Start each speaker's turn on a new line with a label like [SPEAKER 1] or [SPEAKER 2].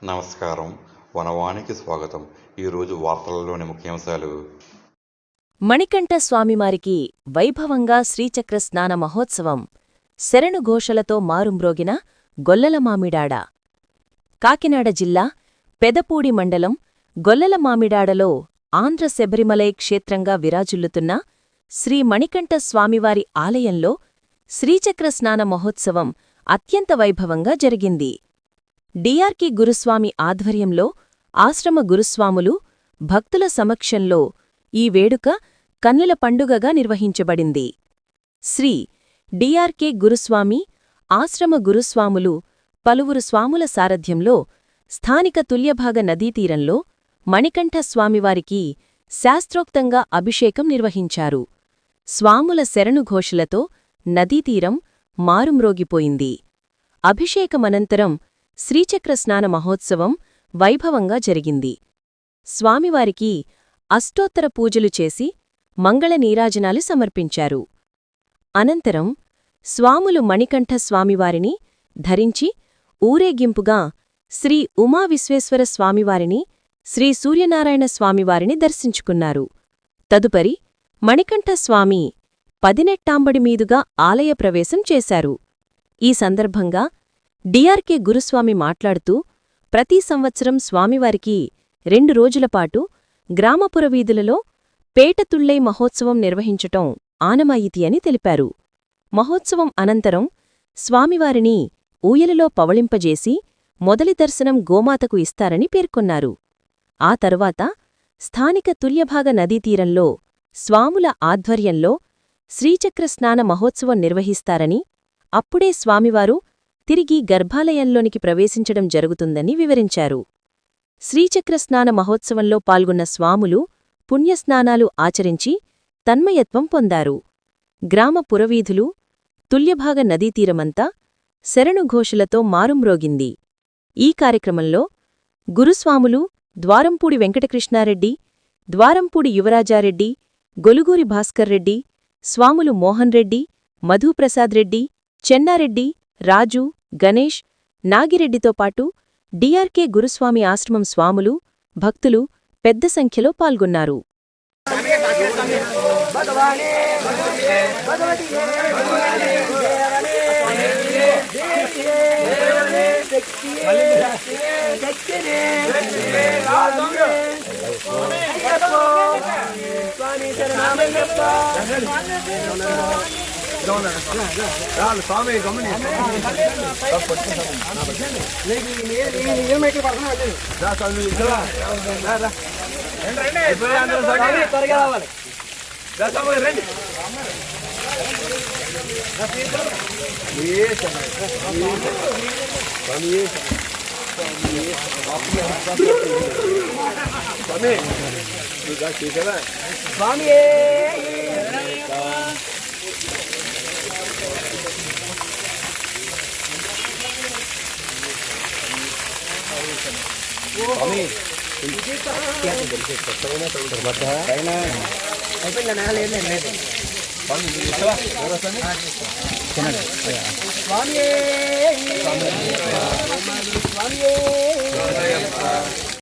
[SPEAKER 1] నమస్కారం. వనవానికి స్వాగతం. ఈరోజు వార్తలలోని ముఖ్యాంశాలు.
[SPEAKER 2] మణికంఠ స్వామివారికి వైభవంగా శ్రీచక్ర స్నాన మహోత్సవం. శరణు ఘోషలతో మారుమ్రోగిన గొల్లల మామిడాడ. కాకినాడ జిల్లా పెదపూడి మండలం గొల్లల మామిడాడలో ఆంధ్ర శబరిమలై క్షేత్రంగా విరాజిల్లుతున్న శ్రీ మణికంఠ స్వామివారి ఆలయంలో శ్రీచక్ర స్నాన మహోత్సవం అత్యంత వైభవంగా జరిగింది. డిఆర్కే గురుస్వామి ఆధ్వర్యంలో ఆశ్రమ గురుస్వాములు, భక్తుల సమక్షంలో ఈ వేడుక కన్నుల పండుగగా నిర్వహించబడింది. శ్రీ డిఆర్కే గురుస్వామి, ఆశ్రమ గురుస్వాములు, పలువురు స్వాముల సారథ్యంలో స్థానిక తుల్యభాగ నదీతీరంలో మణికంఠ స్వామివారికి శాస్త్రోక్తంగా అభిషేకం నిర్వహించారు. స్వాముల శరణుఘోషలతో నదీతీరం మారుమ్రోగిపోయింది. అభిషేకమనంతరం శ్రీచక్ర స్నాన మహోత్సవం వైభవంగా జరిగింది. స్వామివారికి అష్టోత్తర పూజలు చేసి మంగళ నీరాజనాలు సమర్పించారు. అనంతరం స్వాములు మణికంఠ స్వామివారిని ధరించి ఊరేగింపుగా శ్రీ ఉమావిశ్వేశ్వర స్వామివారిని, శ్రీ సూర్యనారాయణ స్వామివారిని దర్శించుకున్నారు. తదుపరి మణికంఠ స్వామి పదినెట్టాంబడి మీదుగా ఆలయ ప్రవేశం చేశారు. ఈ సందర్భంగా డిఆర్కే గురుస్వామి మాట్లాడుతూ, ప్రతి సంవత్సరం స్వామివారికి 2 రోజులపాటు గ్రామపురవీధులలో పేటతుళ్ళై మహోత్సవం నిర్వహించటం ఆనమాయితీ అని తెలిపారు. మహోత్సవం అనంతరం స్వామివారిని ఊయలలో పవళింపజేసి మొదలి దర్శనం గోమాతకు ఇస్తారని పేర్కొన్నారు. ఆ తరువాత స్థానిక తుల్యభాగ నదీతీరంలో స్వాముల ఆధ్వర్యంలో శ్రీచక్ర స్నాన మహోత్సవం నిర్వహిస్తారని, అప్పుడే స్వామివారు తిరిగి గర్భాలయంలోనికి ప్రవేశించడం జరుగుతుందని వివరించారు. శ్రీచక్ర స్నాన మహోత్సవంలో పాల్గొన్న స్వాములు పుణ్యస్నానాలు ఆచరించి తన్మయత్వం పొందారు. గ్రామ పురవీధులు, తుల్యభాగ నదీతీరమంతా శరణుఘోషలతో మారుమ్రోగింది. ఈ కార్యక్రమంలో గురుస్వాములు ద్వారంపూడి వెంకటకృష్ణారెడ్డి, ద్వారంపూడి యువరాజారెడ్డి, గొలుగూరి భాస్కర్రెడ్డి, స్వాములు మోహన్ రెడ్డి, మధుప్రసాద్ రెడ్డి, చెన్నారెడ్డి, రాజు, గణేష్, నాగిరెడ్డితో పాటు డిఆర్కే గురుస్వామి ఆశ్రమం స్వాములు, భక్తులు పెద్ద సంఖ్యలో పాల్గొన్నారు.
[SPEAKER 3] స్వామి త్వరగా రావాలి. స్వామి స్వామి